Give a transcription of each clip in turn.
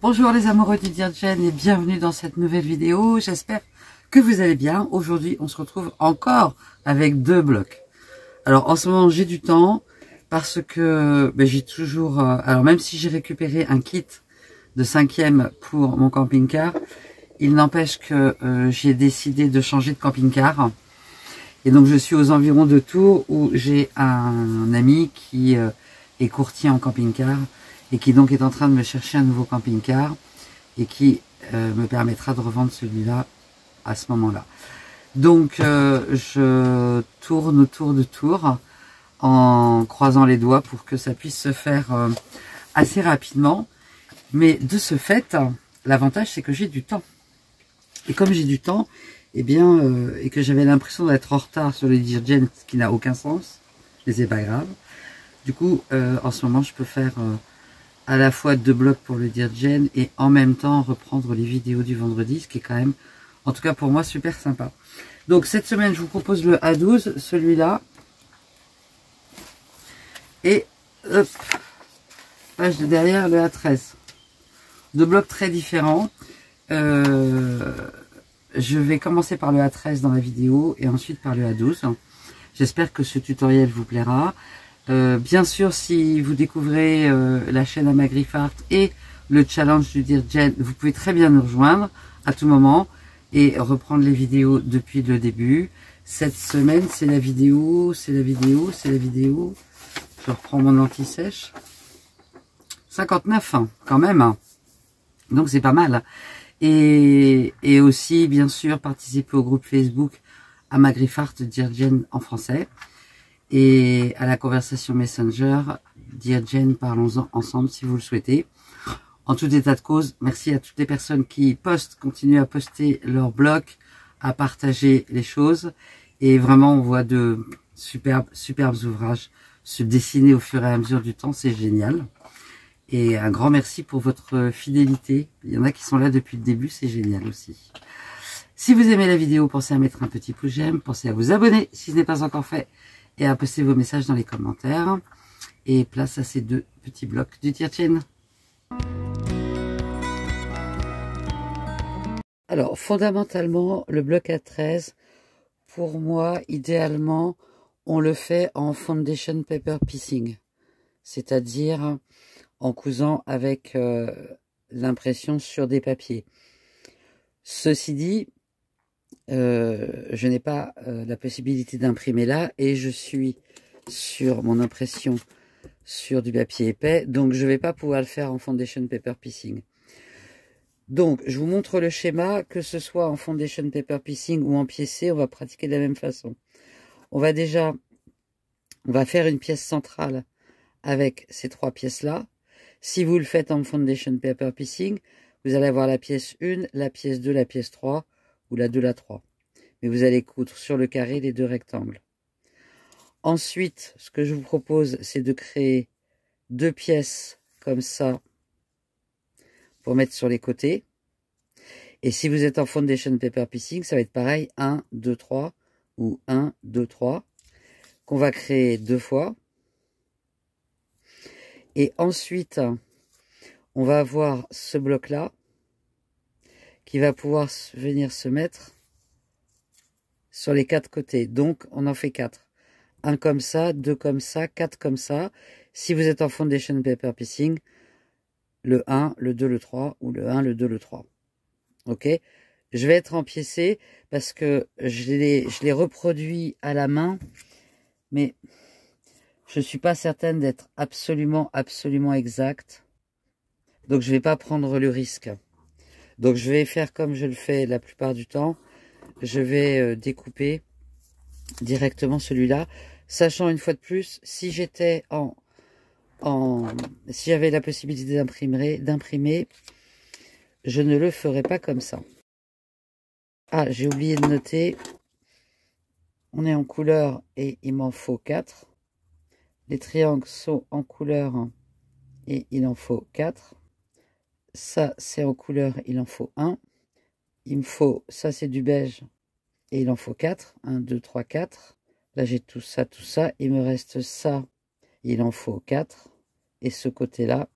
Bonjour les amoureux du Dear Jen et bienvenue dans cette nouvelle vidéo. J'espère que vous allez bien. Aujourd'hui, on se retrouve encore avec deux blocs. Alors en ce moment, j'ai du temps parce que j'ai toujours... alors même si j'ai récupéré un kit de 5e pour mon camping-car, il n'empêche que j'ai décidé de changer de camping-car. Et donc je suis aux environs de Tours où j'ai un ami qui est courtier en camping-car et qui donc est en train de me chercher un nouveau camping-car et qui me permettra de revendre celui-là à ce moment-là. Donc je tourne autour de Tours en croisant les doigts pour que ça puisse se faire assez rapidement. Mais de ce fait, l'avantage c'est que j'ai du temps. Et comme j'ai du temps, et que j'avais l'impression d'être en retard sur les Dear Jen, ce qui n'a aucun sens, mais c'est pas grave. Du coup, en ce moment, je peux faire à la fois 2 blocs pour le Dear Jen et en même temps reprendre les vidéos du vendredi, ce qui est quand même, en tout cas pour moi, super sympa. Donc cette semaine, je vous propose le A12, celui-là. Et hop, page de derrière, le A13. 2 blocs très différents. Je vais commencer par le A13 dans la vidéo et ensuite par le A12. J'espère que ce tutoriel vous plaira. Bien sûr, si vous découvrez la chaîne Amagriffart et le challenge du Dear Jen, vous pouvez très bien nous rejoindre à tout moment et reprendre les vidéos depuis le début. Cette semaine, c'est la vidéo. Je reprends mon anti-sèche. 59, quand même. Donc c'est pas mal. Et aussi, bien sûr, participer au groupe Facebook Amagriffart Dear Jen en français. Et à la conversation Messenger, Dear Jen, parlons-en ensemble si vous le souhaitez. En tout état de cause, merci à toutes les personnes qui continuent à poster leur blog, à partager les choses. Et vraiment, on voit de superbes ouvrages se dessiner au fur et à mesure du temps, c'est génial. Et un grand merci pour votre fidélité. Il y en a qui sont là depuis le début, c'est génial aussi. Si vous aimez la vidéo, pensez à mettre un petit pouce j'aime, pensez à vous abonner si ce n'est pas encore fait et à poster vos messages dans les commentaires. Et place à ces 2 petits blocs du Dear Jen. Alors, fondamentalement, le bloc A13, pour moi, idéalement, on le fait en foundation paper piecing. C'est-à-dire en cousant avec l'impression sur des papiers. Ceci dit, je n'ai pas la possibilité d'imprimer là et je suis sur mon impression sur du papier épais, donc je ne vais pas pouvoir le faire en foundation paper piecing. Donc je vous montre le schéma, que ce soit en foundation paper piecing ou en piécé, on va pratiquer de la même façon. On va faire une pièce centrale avec ces 3 pièces-là. Si vous le faites en foundation paper piecing, vous allez avoir la pièce 1, la pièce 2, la pièce 3, ou la 2, la 3. Mais vous allez coudre sur le carré les 2 rectangles. Ensuite, ce que je vous propose, c'est de créer 2 pièces comme ça pour mettre sur les côtés. Et si vous êtes en foundation paper piecing, ça va être pareil, 1, 2, 3, ou 1, 2, 3, qu'on va créer 2 fois. Et ensuite, on va avoir ce bloc-là qui va pouvoir venir se mettre sur les 4 côtés. Donc, on en fait 4. 1 comme ça, 2 comme ça, 4 comme ça. Si vous êtes en foundation paper piecing, le 1, le 2, le 3, ou le 1, le 2, le 3. Ok? Je vais être en piécé parce que je l'ai reproduit à la main, mais je ne suis pas certaine d'être absolument exact. Donc, je ne vais pas prendre le risque. Donc, je vais faire comme je le fais la plupart du temps. Je vais découper directement celui-là. Sachant une fois de plus, si j'étais si j'avais la possibilité d'imprimer, je ne le ferais pas comme ça. Ah, j'ai oublié de noter. On est en couleur et il m'en faut 4. Les triangles sont en couleur et il en faut 4. Ça, c'est en couleur, il en faut 1. Il me faut, ça c'est du beige et il en faut 4. 1, 2, 3, 4. Là, j'ai tout ça. Il me reste ça, il en faut 4. Et ce côté-là,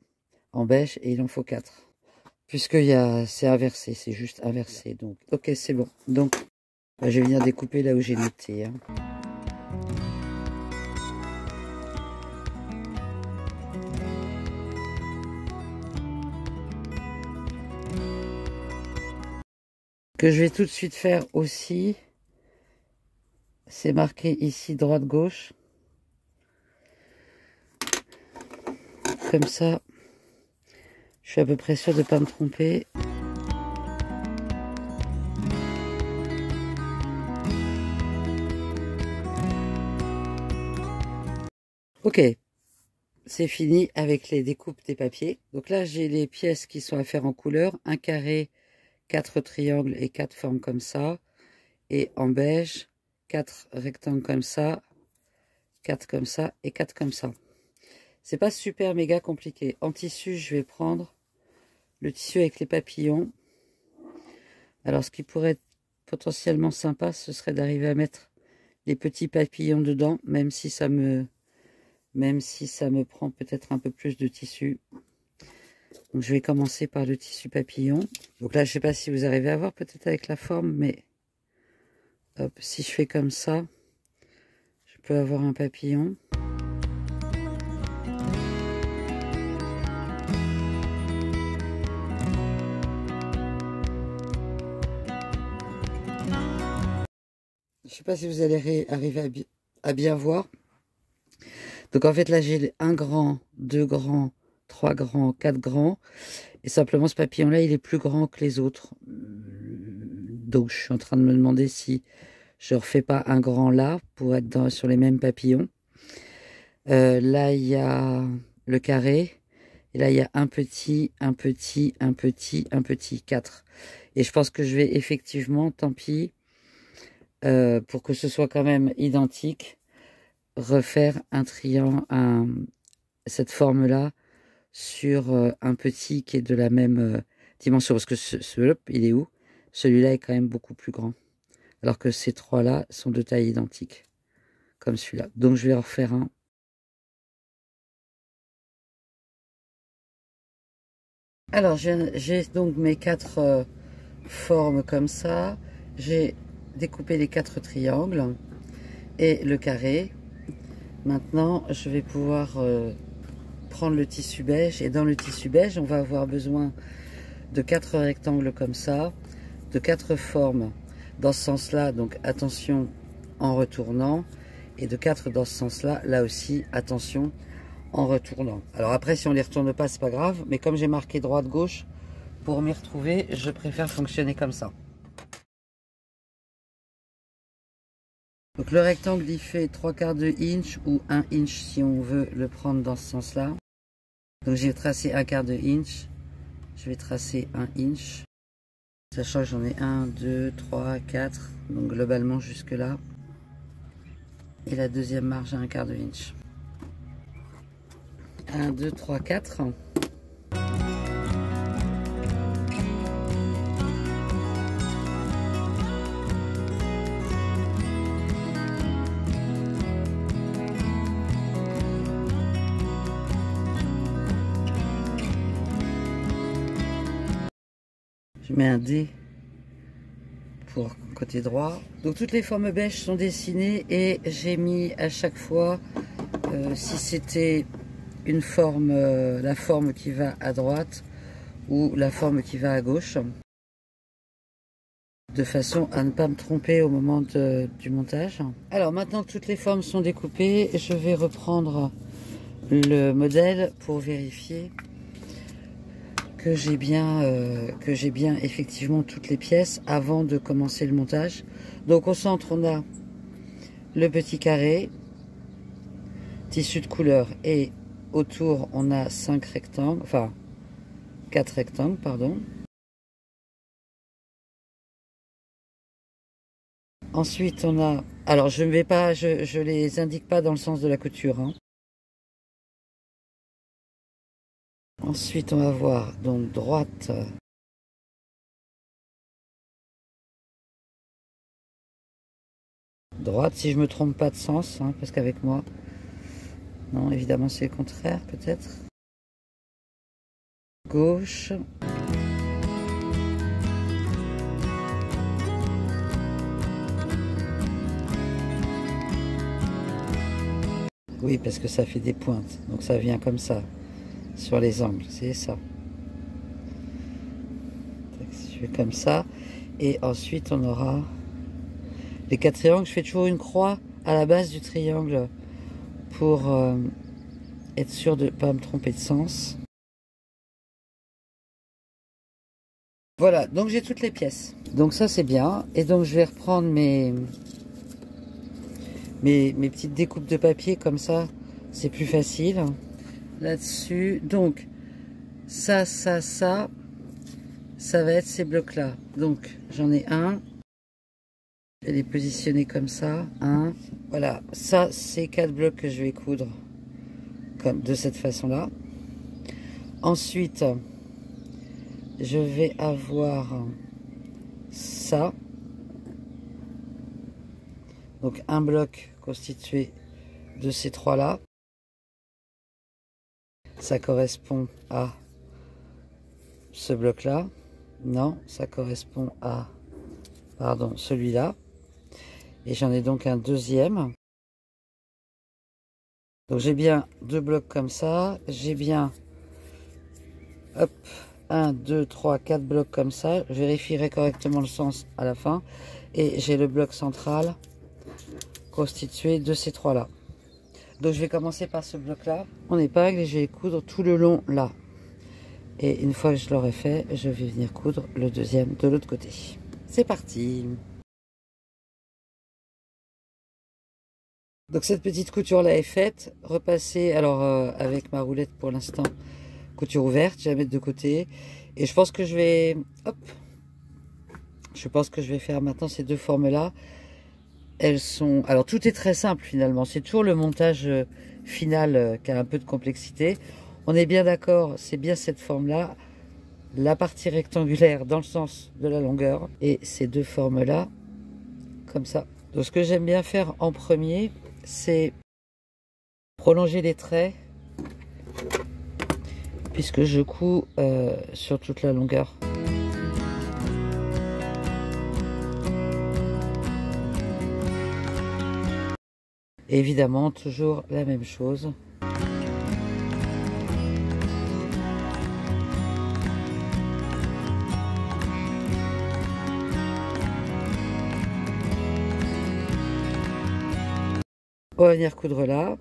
en beige, et il en faut 4. puisque c'est inversé, c'est juste inversé. Donc, ok, c'est bon. Donc, bah, je vais venir découper là où j'ai noté. Hein. Ce que je vais tout de suite faire aussi, c'est marquer ici droite-gauche. Comme ça, je suis à peu près sûre de ne pas me tromper. Ok, c'est fini avec les découpes des papiers. Donc là, j'ai les pièces qui sont à faire en couleur. Un carré, 4 triangles et 4 formes comme ça. Et en beige, 4 rectangles comme ça, 4 comme ça et 4 comme ça. C'est pas super méga compliqué. En tissu, je vais prendre le tissu avec les papillons. Alors, ce qui pourrait être potentiellement sympa, ce serait d'arriver à mettre les petits papillons dedans, même si ça me prend peut-être un peu plus de tissu. Donc, je vais commencer par le tissu papillon. Donc là, je sais pas si vous arrivez à voir peut-être avec la forme, mais hop, si je fais comme ça, je peux avoir un papillon. Je sais pas si vous allez arriver à bien voir. Donc en fait là j'ai un grand, 2 grands, 3 grands, 4 grands. Et simplement ce papillon là il est plus grand que les autres. Donc je suis en train de me demander si je ne refais pas un grand là pour être sur les mêmes papillons. Là il y a le carré. Et là il y a un petit, un petit, un petit, un petit, 4. Et je pense que je vais effectivement, tant pis, pour que ce soit quand même identique, refaire un triangle, cette forme-là, sur un petit qui est de la même dimension. Parce que celui-là, il est où? Celui-là est quand même beaucoup plus grand. Alors que ces trois-là sont de taille identique, comme celui-là. Donc je vais en refaire un. Alors j'ai donc mes 4 formes comme ça. J'ai découpé les 4 triangles et le carré. Maintenant, je vais pouvoir prendre le tissu beige. Et dans le tissu beige, on va avoir besoin de 4 rectangles comme ça, de 4 formes dans ce sens-là. Donc attention en retournant. Et de 4 dans ce sens-là, là aussi, attention en retournant. Alors après, si on les retourne pas, c'est pas grave. Mais comme j'ai marqué droite-gauche, pour m'y retrouver, je préfère fonctionner comme ça. Donc le rectangle, il fait 3/4 de inch ou 1 inch si on veut le prendre dans ce sens-là. Donc j'ai tracé 1/4 de inch. Je vais tracer 1 inch. Sachant que j'en ai 1, 2, 3, 4. Donc globalement jusque là. Et la deuxième marge à 1/4 de inch. 1, 2, 3, 4. Je mets un D pour côté droit. Donc toutes les formes beige sont dessinées et j'ai mis à chaque fois, si c'était une forme, la forme qui va à droite ou la forme qui va à gauche, de façon à ne pas me tromper au moment du montage. Alors maintenant que toutes les formes sont découpées, je vais reprendre le modèle pour vérifier que j'ai bien effectivement toutes les pièces avant de commencer le montage. Donc au centre on a le petit carré, tissu de couleur, et autour on a 5 rectangles, enfin 4 rectangles pardon. Ensuite on a, alors je ne vais pas, je les indique pas dans le sens de la couture, hein. Ensuite, on va voir donc droite. Droite, si je me trompe pas de sens, hein, parce qu'avec moi, non, évidemment, c'est le contraire, peut-être. Gauche. Oui, parce que ça fait des pointes. Donc ça vient comme ça, sur les angles. C'est ça. Je fais comme ça. Et ensuite, on aura les 4 triangles. Je fais toujours une croix à la base du triangle pour être sûr de ne pas me tromper de sens. Voilà, donc j'ai toutes les pièces. Donc ça, c'est bien. Et donc, je vais reprendre mes petites découpes de papier comme ça. C'est plus facile. Là-dessus, donc, ça va être ces blocs-là. Donc, j'en ai un. Je vais les positionner comme ça. Un. Voilà, ça, c'est 4 blocs que je vais coudre comme de cette façon-là. Ensuite, je vais avoir ça. Donc, un bloc constitué de ces trois-là. Ça correspond à ce bloc-là. Non, ça correspond à, pardon, celui-là. Et j'en ai donc un deuxième. Donc j'ai bien 2 blocs comme ça. J'ai bien, hop, 1, 2, 3, 4 blocs comme ça. Je vérifierai correctement le sens à la fin. Et j'ai le bloc central constitué de ces trois-là. Donc je vais commencer par ce bloc-là. On épingle et je vais coudre tout le long là. Et une fois que je l'aurai fait, je vais venir coudre le deuxième de l'autre côté. C'est parti! Donc cette petite couture là est faite. Repasser alors avec ma roulette pour l'instant. Couture ouverte, je vais la mettre de côté. Et je pense que je vais... Hop! Je pense que je vais faire maintenant ces deux formes là. Elles sont... Alors tout est très simple finalement. C'est toujours le montage final qui a un peu de complexité. On est bien d'accord, c'est bien cette forme-là, la partie rectangulaire dans le sens de la longueur, et ces deux formes-là, comme ça. Donc ce que j'aime bien faire en premier, c'est prolonger les traits, puisque je couds sur toute la longueur. Et évidemment, toujours la même chose. On va venir coudre là.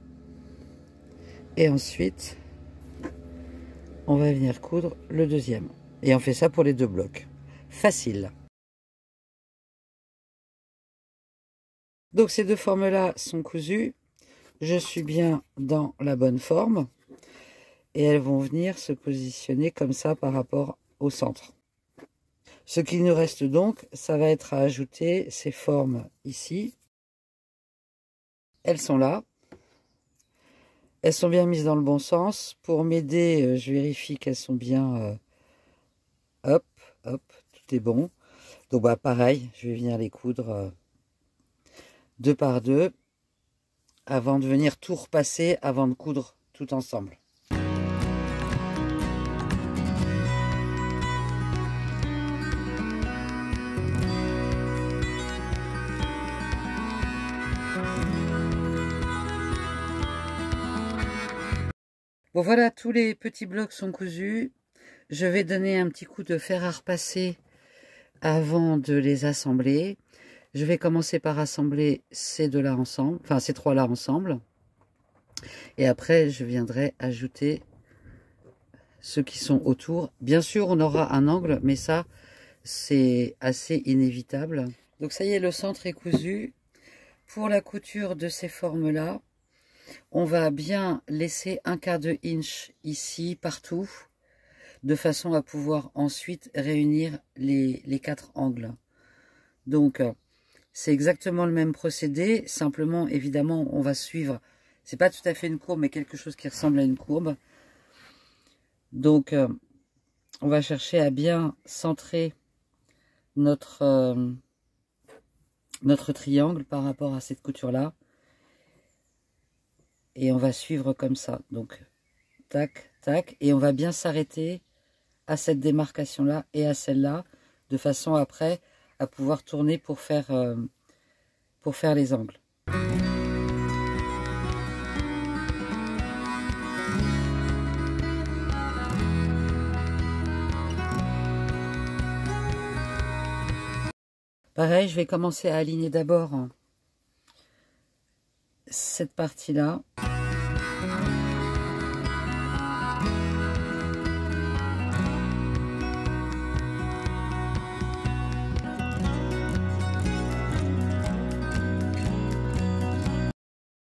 Et ensuite, on va venir coudre le deuxième. Et on fait ça pour les deux blocs. Facile. Donc ces deux formes-là sont cousues. Je suis bien dans la bonne forme. Et elles vont venir se positionner comme ça par rapport au centre. Ce qu'il nous reste donc, ça va être à ajouter ces formes ici. Elles sont là. Elles sont bien mises dans le bon sens. Pour m'aider, je vérifie qu'elles sont bien... hop, hop, tout est bon. Donc bah pareil, je vais venir les coudre deux par deux avant de venir tout repasser, avant de coudre tout ensemble. Bon voilà, tous les petits blocs sont cousus. Je vais donner un petit coup de fer à repasser avant de les assembler. Je vais commencer par assembler ces deux-là ensemble, enfin ces trois-là ensemble. Et après, je viendrai ajouter ceux qui sont autour. Bien sûr, on aura un angle, mais ça, c'est assez inévitable. Donc ça y est, le centre est cousu. Pour la couture de ces formes-là, on va bien laisser 1/4 de inch ici, partout, de façon à pouvoir ensuite réunir les 4 angles. Donc, c'est exactement le même procédé, simplement, évidemment, on va suivre, c'est pas tout à fait une courbe, mais quelque chose qui ressemble à une courbe. Donc, on va chercher à bien centrer notre triangle par rapport à cette couture-là. Et on va suivre comme ça. Donc, tac, tac. Et on va bien s'arrêter à cette démarcation-là et à celle-là, de façon après à pouvoir tourner pour faire les angles. Pareil, je vais commencer à aligner d'abord cette partie-là.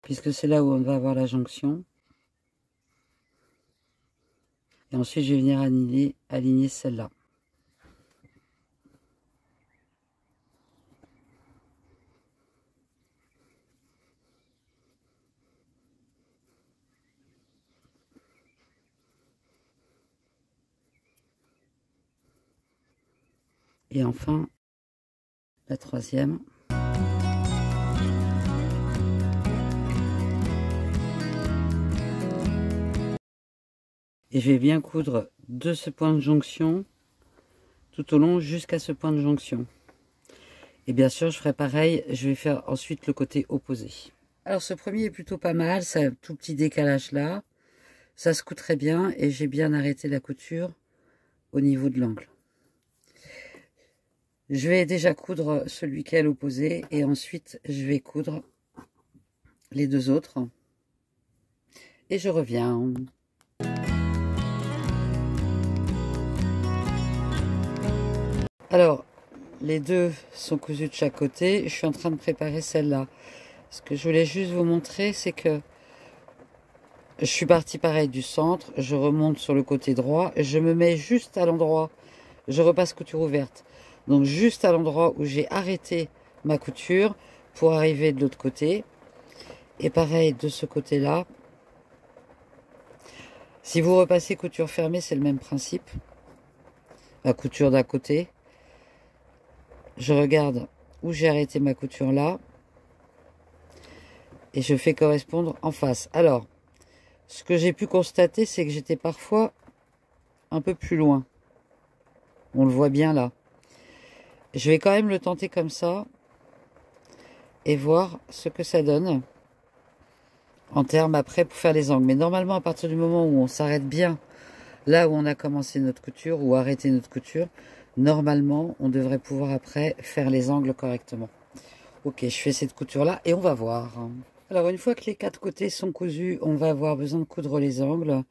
Puisque c'est là où on va avoir la jonction. Et ensuite, je vais venir aligner celle-là. Et enfin, la troisième. Et je vais bien coudre de ce point de jonction tout au long jusqu'à ce point de jonction. Et bien sûr, je ferai pareil, je vais faire ensuite le côté opposé. Alors ce premier est plutôt pas mal, c'est un tout petit décalage là. Ça se coud très bien et j'ai bien arrêté la couture au niveau de l'angle. Je vais déjà coudre celui qui est à l'opposé et ensuite je vais coudre les deux autres. Et je reviens. Alors, les deux sont cousus de chaque côté. Je suis en train de préparer celle-là. Ce que je voulais juste vous montrer, c'est que je suis partie pareil du centre. Je remonte sur le côté droit. Je me mets juste à l'endroit. Je repasse couture ouverte. Donc, juste à l'endroit où j'ai arrêté ma couture pour arriver de l'autre côté. Et pareil de ce côté-là. Si vous repassez couture fermée, c'est le même principe. La couture d'un côté. Je regarde où j'ai arrêté ma couture là. Et je fais correspondre en face. Alors, ce que j'ai pu constater, c'est que j'étais parfois un peu plus loin. On le voit bien là. Je vais quand même le tenter comme ça. Et voir ce que ça donne. En termes après pour faire les angles. Mais normalement, à partir du moment où on s'arrête bien, là où on a commencé notre couture ou arrêté notre couture, normalement, on devrait pouvoir après faire les angles correctement. Ok, je fais cette couture-là et on va voir. Alors, une fois que les quatre côtés sont cousus, on va avoir besoin de coudre les angles.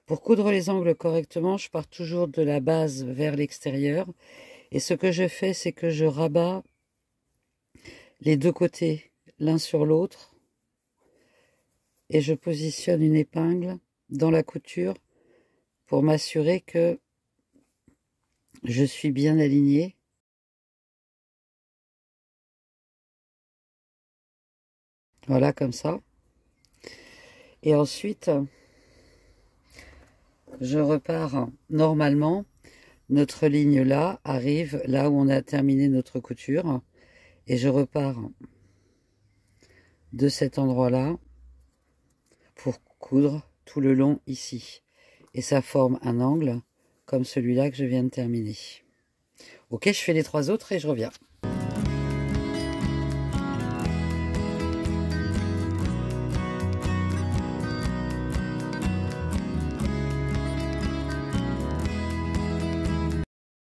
Pour coudre les angles correctement, je pars toujours de la base vers l'extérieur. Et ce que je fais, c'est que je rabats les deux côtés l'un sur l'autre. Et je positionne une épingle dans la couture pour m'assurer que je suis bien alignée. Voilà, comme ça. Et ensuite, je repars normalement. Notre ligne là arrive là où on a terminé notre couture. Et je repars de cet endroit-là pour coudre tout le long ici. Et ça forme un angle comme celui-là que je viens de terminer. Ok, je fais les trois autres et je reviens.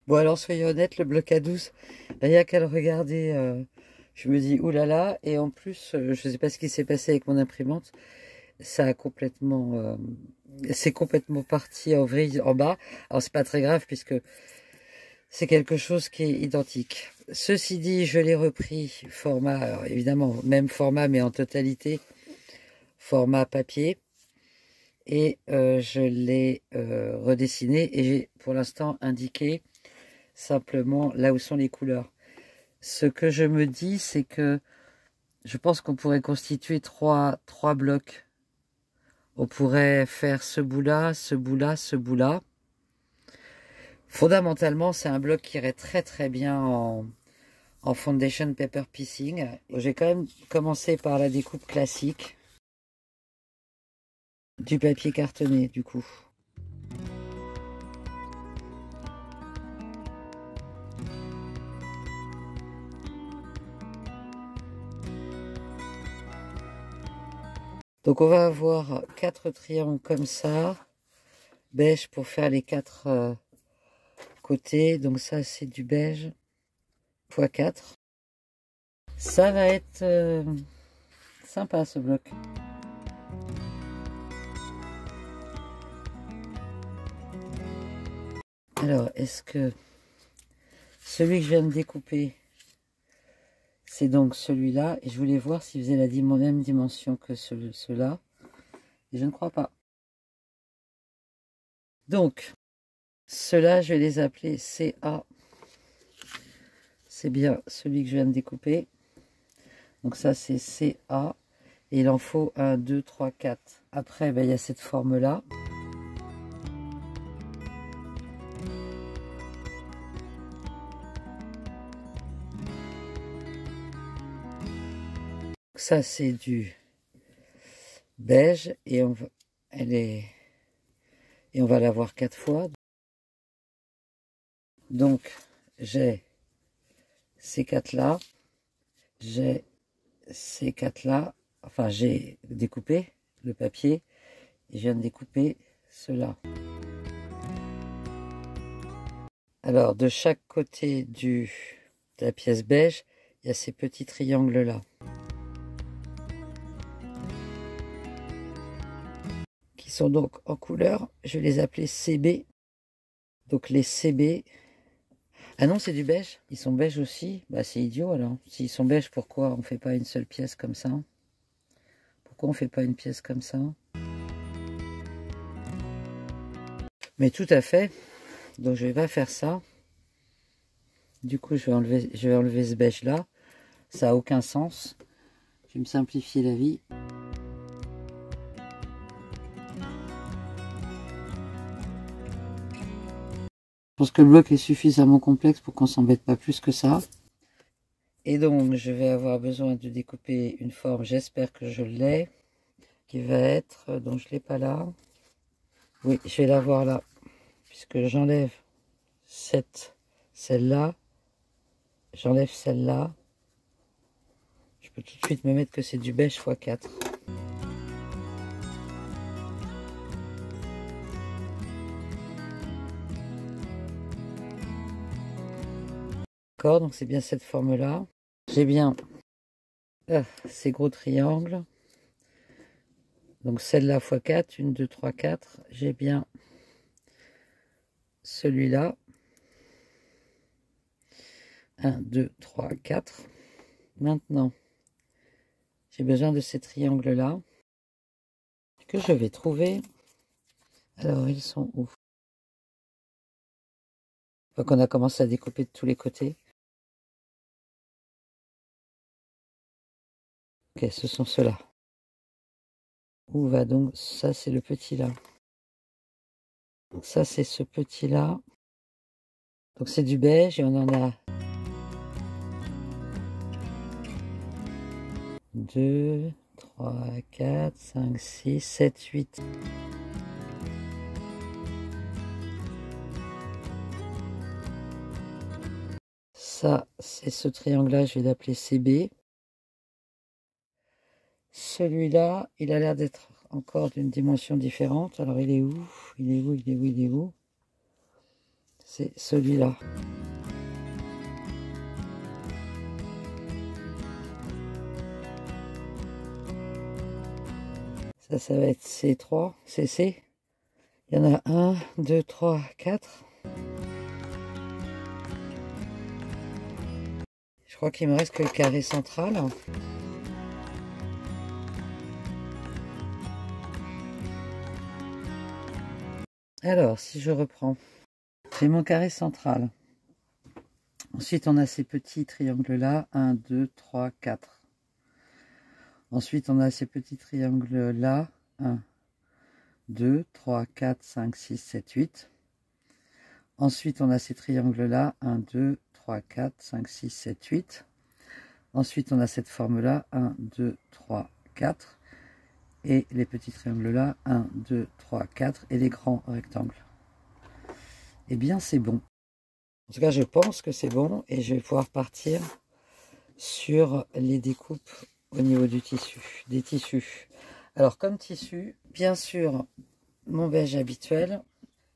Bon alors soyez honnête, le bloc à 12, rien qu'à le regarder, je me dis oulala, et en plus, je ne sais pas ce qui s'est passé avec mon imprimante, ça a complètement, c'est complètement parti en vrille en bas. Alors c'est pas très grave puisque c'est quelque chose qui est identique. Ceci dit, je l'ai repris format, alors évidemment même format mais en totalité, format papier. Et je l'ai redessiné et j'ai pour l'instant indiqué simplement là où sont les couleurs. Ce que je me dis, c'est que je pense qu'on pourrait constituer trois blocs. On pourrait faire ce bout-là, ce bout-là, ce bout-là. Fondamentalement, c'est un bloc qui irait très très bien en foundation paper piecing. J'ai quand même commencé par la découpe classique du papier cartonné du coup. Donc on va avoir 4 triangles comme ça, beige pour faire les 4 côtés. Donc ça c'est du beige x4. Ça va être sympa ce bloc. Alors, est-ce que celui que je viens de découper, c'est donc celui-là, et je voulais voir s'il faisait la même dimension que ceux-là, et je ne crois pas. Donc, ceux-là, je vais les appeler CA. C'est bien celui que je viens de découper. Donc ça, c'est CA, et il en faut 1, 2, 3, 4. Après, ben, il y a cette forme-là. Ça, c'est du beige et on va l'avoir 4 fois. Donc, j'ai ces 4 là, j'ai ces 4 là, enfin, j'ai découpé le papier et je viens de découper cela. Alors, de chaque côté de la pièce beige, il y a ces petits triangles là. Qui sont donc en couleur, je vais les appeler CB. Donc les CB. Ah non, c'est du beige. Ils sont beiges aussi. Bah c'est idiot alors. S'ils sont beiges, pourquoi on fait pas une seule pièce comme ça? Pourquoi on fait pas une pièce comme ça? Mais tout à fait. Donc je vais pas faire ça. Du coup, je vais enlever ce beige là. Ça a aucun sens. Je vais me simplifier la vie. Je pense que le bloc est suffisamment complexe pour qu'on s'embête pas plus que ça. Et donc, je vais avoir besoin de découper une forme, j'espère que je l'ai, qui va être, donc je ne l'ai pas là. Oui, je vais l'avoir là, puisque j'enlève celle-là, j'enlève celle-là. Je peux tout de suite me mettre que c'est du beige x4. D'accord, donc c'est bien cette forme-là. J'ai bien ces gros triangles. Donc celle-là x4, 1, 2, 3, 4. J'ai bien celui-là. 1, 2, 3, 4. Maintenant, j'ai besoin de ces triangles-là que je vais trouver. Alors, ils sont où? Donc, on a commencé à découper de tous les côtés. Ok, ce sont ceux-là. Où va donc? Ça, c'est le petit là. Ça, c'est ce petit là. Donc, c'est du beige et on en a 2, 3, 4, 5, 6, 7, 8. Ça, c'est ce triangle-là, je vais l'appeler CB. Celui-là, il a l'air d'être encore d'une dimension différente. Alors, il est où? Il est où? Il est où? Il est où? C'est celui-là. Ça va être C3, CC. Il y en a 1, 2, 3, 4. Je crois qu'il me reste que le carré central. Alors, si je reprends, j'ai mon carré central. Ensuite, on a ces petits triangles-là. 1, 2, 3, 4. Ensuite, on a ces petits triangles-là. 1, 2, 3, 4, 5, 6, 7, 8. Ensuite, on a ces triangles-là. 1, 2, 3, 4, 5, 6, 7, 8. Ensuite, on a cette forme-là. 1, 2, 3, 4. Et les petits triangles-là. 1, 2, 3, 4. Et les grands rectangles. Eh bien, c'est bon. En tout cas, je pense que c'est bon. Et je vais pouvoir partir sur les découpes au niveau du tissu, des tissus. Alors, comme tissu, bien sûr, mon beige habituel.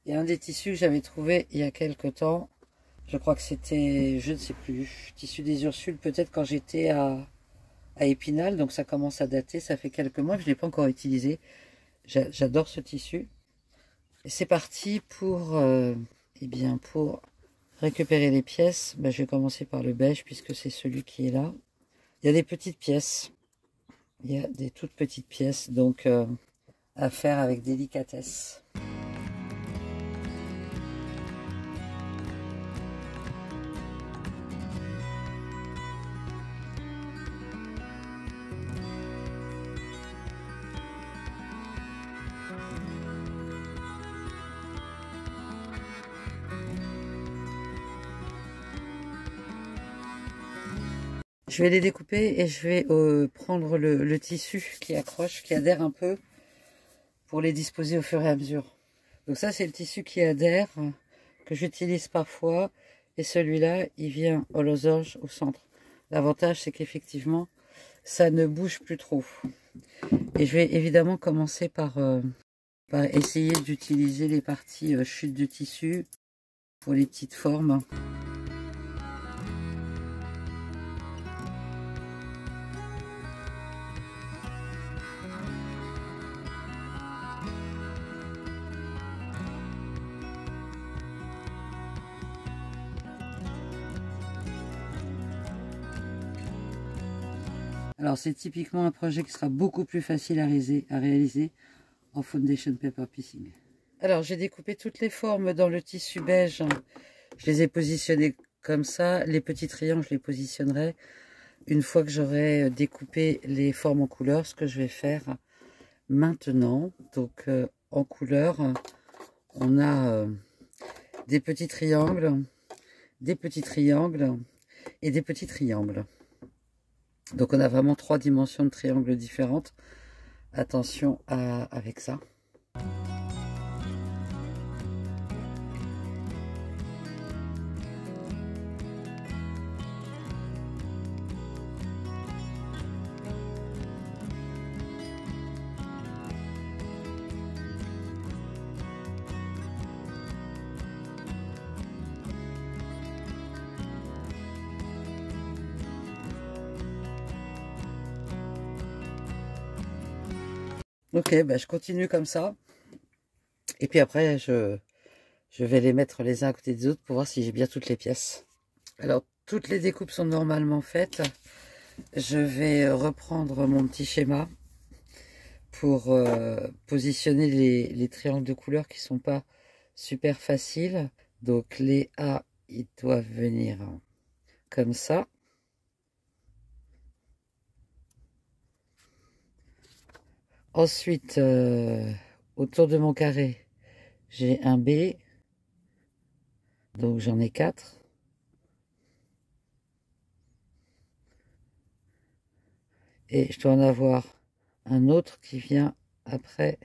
Il y a un des tissus que j'avais trouvé il y a quelque temps. Je crois que c'était, je ne sais plus, tissu des Ursules, peut-être quand j'étais à Épinal, donc ça commence à dater, ça fait quelques mois que je ne l'ai pas encore utilisé. J'adore ce tissu. Et c'est parti pour, eh bien, pour récupérer les pièces. Ben, je vais commencer par le beige puisque c'est celui qui est là. Il y a des petites pièces. Il y a des toutes petites pièces, donc à faire avec délicatesse. Je vais les découper et je vais prendre le tissu qui accroche, qui adhère un peu, pour les disposer au fur et à mesure. Donc ça, c'est le tissu qui adhère, que j'utilise parfois. Et celui-là, il vient au losange au centre. L'avantage, c'est qu'effectivement, ça ne bouge plus trop. Et je vais évidemment commencer par essayer d'utiliser les parties chute du tissu pour les petites formes. Alors c'est typiquement un projet qui sera beaucoup plus facile à réaliser en foundation paper piecing. Alors j'ai découpé toutes les formes dans le tissu beige. Je les ai positionnées comme ça. Les petits triangles, je les positionnerai une fois que j'aurai découpé les formes en couleur. Ce que je vais faire maintenant. Donc en couleur, on a des petits triangles, des petits triangles et des petits triangles. Donc on a vraiment 3 dimensions de triangles différentes. Attention avec ça. Ok, ben je continue comme ça. Et puis après, je vais les mettre les uns à côté des autres pour voir si j'ai bien toutes les pièces. Alors, toutes les découpes sont normalement faites. Je vais reprendre mon petit schéma pour positionner les triangles de couleur qui sont pas super faciles. Donc, les A, ils doivent venir comme ça. Ensuite, autour de mon carré, j'ai un B. Donc j'en ai 4. Et je dois en avoir un autre qui vient après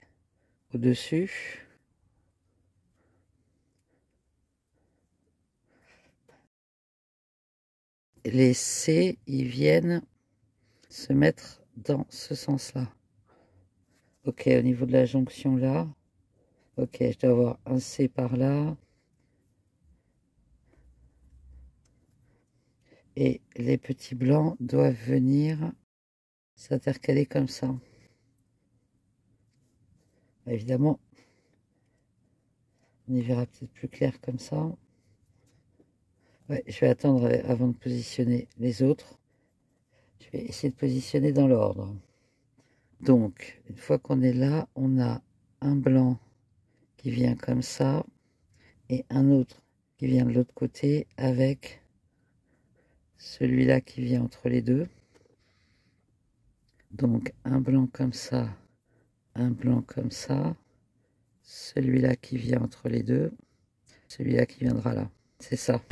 au-dessus. Les C, ils viennent se mettre dans ce sens-là. Ok, au niveau de la jonction là. Ok, je dois avoir un C par là. Et les petits blancs doivent venir s'intercaler comme ça. Évidemment, on y verra peut-être plus clair comme ça. Ouais, je vais attendre avant de positionner les autres. Je vais essayer de positionner dans l'ordre. Donc, une fois qu'on est là, on a un blanc qui vient comme ça et un autre qui vient de l'autre côté avec celui-là qui vient entre les deux. Donc, un blanc comme ça, un blanc comme ça, celui-là qui vient entre les deux, celui-là qui viendra là. C'est ça.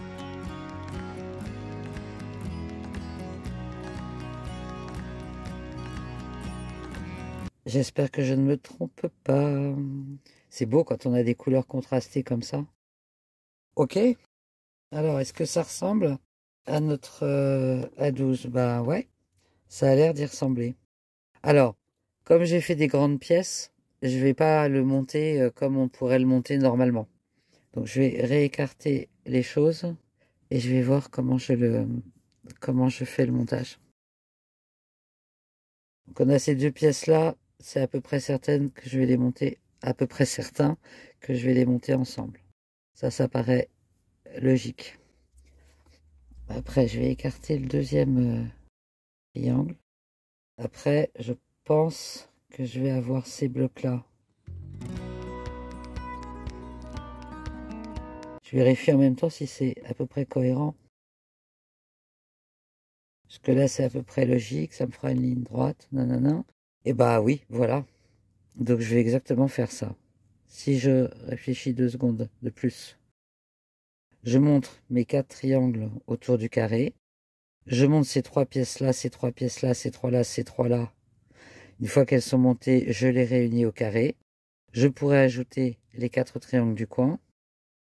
J'espère que je ne me trompe pas. C'est beau quand on a des couleurs contrastées comme ça. Ok. Alors, est-ce que ça ressemble à notre A12? Bah ouais, ça a l'air d'y ressembler. Alors, comme j'ai fait des grandes pièces, je vais pas le monter comme on pourrait le monter normalement. Donc, je vais réécarter les choses. et je vais voir comment je fais le montage. Donc on a ces deux pièces là, c'est à peu près certain que je vais les monter, ensemble. Ça paraît logique. Après je vais écarter le deuxième triangle. Après je pense que je vais avoir ces blocs là. Je vérifie en même temps si c'est à peu près cohérent. Parce que là, c'est à peu près logique. Ça me fera une ligne droite. Nanana. Et bah oui, voilà. Donc, je vais exactement faire ça. Si je réfléchis 2 secondes de plus. Je monte mes 4 triangles autour du carré. Je monte ces 3 pièces-là, ces 3 pièces-là, ces 3-là, ces 3-là. Une fois qu'elles sont montées, je les réunis au carré. Je pourrais ajouter les 4 triangles du coin.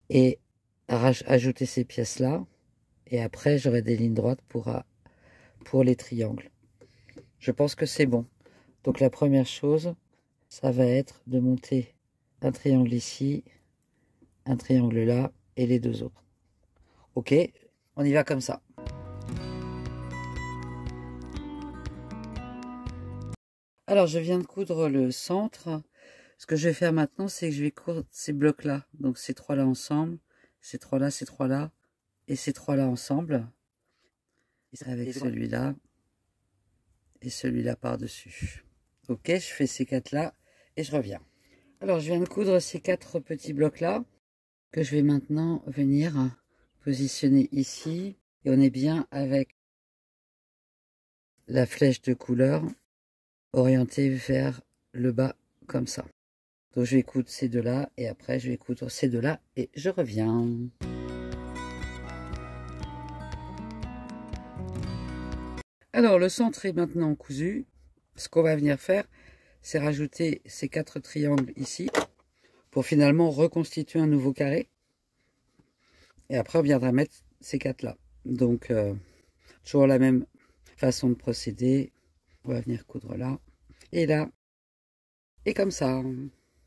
Et ajouter ces pièces-là. Et après, j'aurai des lignes droites pour les triangles. Je pense que c'est bon. Donc la première chose, ça va être de monter un triangle ici, un triangle là, et les 2 autres. Ok, on y va comme ça. Alors je viens de coudre le centre. Ce que je vais faire maintenant, c'est que je vais coudre ces blocs-là. Donc ces 3-là ensemble, ces 3-là, ces 3-là, et ces 3-là ensemble. Avec celui-là et celui-là par-dessus. Ok, je fais ces 4-là et je reviens. Alors, je viens de coudre ces 4 petits blocs-là que je vais maintenant venir positionner ici. Et on est bien avec la flèche de couleur orientée vers le bas, comme ça. Donc, je vais coudre ces 2-là et après, je vais coudre ces 2-là et je reviens. Alors, le centre est maintenant cousu. Ce qu'on va venir faire, c'est rajouter ces 4 triangles ici pour finalement reconstituer un nouveau carré. Et après, on viendra mettre ces 4-là. Donc, toujours la même façon de procéder. On va venir coudre là et là. Et comme ça.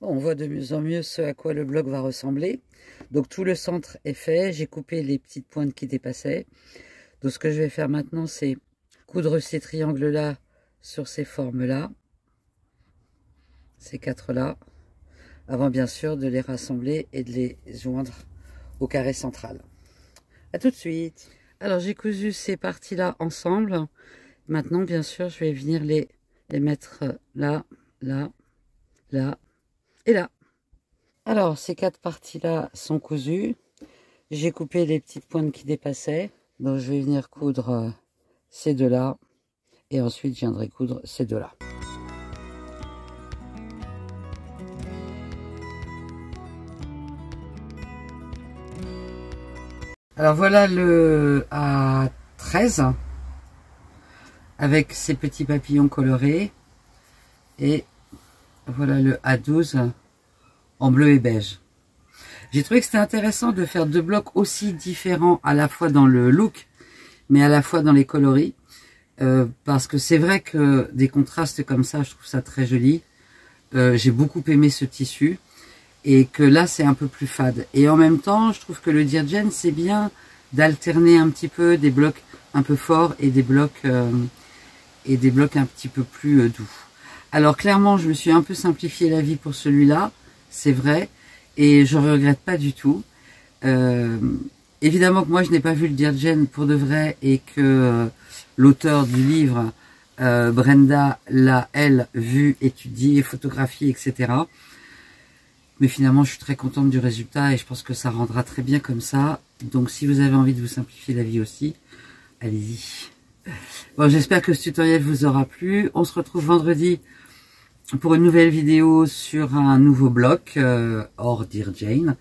Bon, on voit de mieux en mieux ce à quoi le bloc va ressembler. Donc, tout le centre est fait. J'ai coupé les petites pointes qui dépassaient. Donc, ce que je vais faire maintenant, c'est coudre ces triangles-là sur ces formes-là, ces 4-là, avant bien sûr de les rassembler et de les joindre au carré central. A tout de suite. Alors j'ai cousu ces parties-là ensemble. Maintenant, bien sûr, je vais venir les mettre là, là, là et là. Alors, ces 4 parties-là sont cousues. J'ai coupé les petites pointes qui dépassaient. Donc, je vais venir coudre ces 2-là. Et ensuite, je viendrai coudre ces 2-là. Alors voilà le A13 avec ses petits papillons colorés. Et voilà le A12 en bleu et beige. J'ai trouvé que c'était intéressant de faire 2 blocs aussi différents à la fois dans le look, mais à la fois dans les coloris. Parce que c'est vrai que des contrastes comme ça, je trouve ça très joli. J'ai beaucoup aimé ce tissu. Et que là, c'est un peu plus fade. Et en même temps, je trouve que le Dirgen, c'est bien d'alterner un petit peu des blocs un peu forts et des blocs un petit peu plus doux. Alors clairement, je me suis un peu simplifié la vie pour celui-là, c'est vrai. Et je ne regrette pas du tout. Évidemment que moi, je n'ai pas vu le Dirgen pour de vrai et que l'auteur du livre, Brenda, l'a, elle, vu, étudié, photographié, etc. Mais finalement, je suis très contente du résultat et je pense que ça rendra très bien comme ça. Donc, si vous avez envie de vous simplifier la vie aussi, allez-y. Bon, j'espère que ce tutoriel vous aura plu. On se retrouve vendredi pour une nouvelle vidéo sur un nouveau bloc hors Dirgen.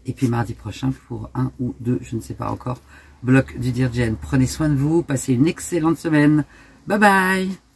Et puis mardi prochain pour 1 ou 2, je ne sais pas encore, blocs du Dirgen. Prenez soin de vous, passez une excellente semaine. Bye bye!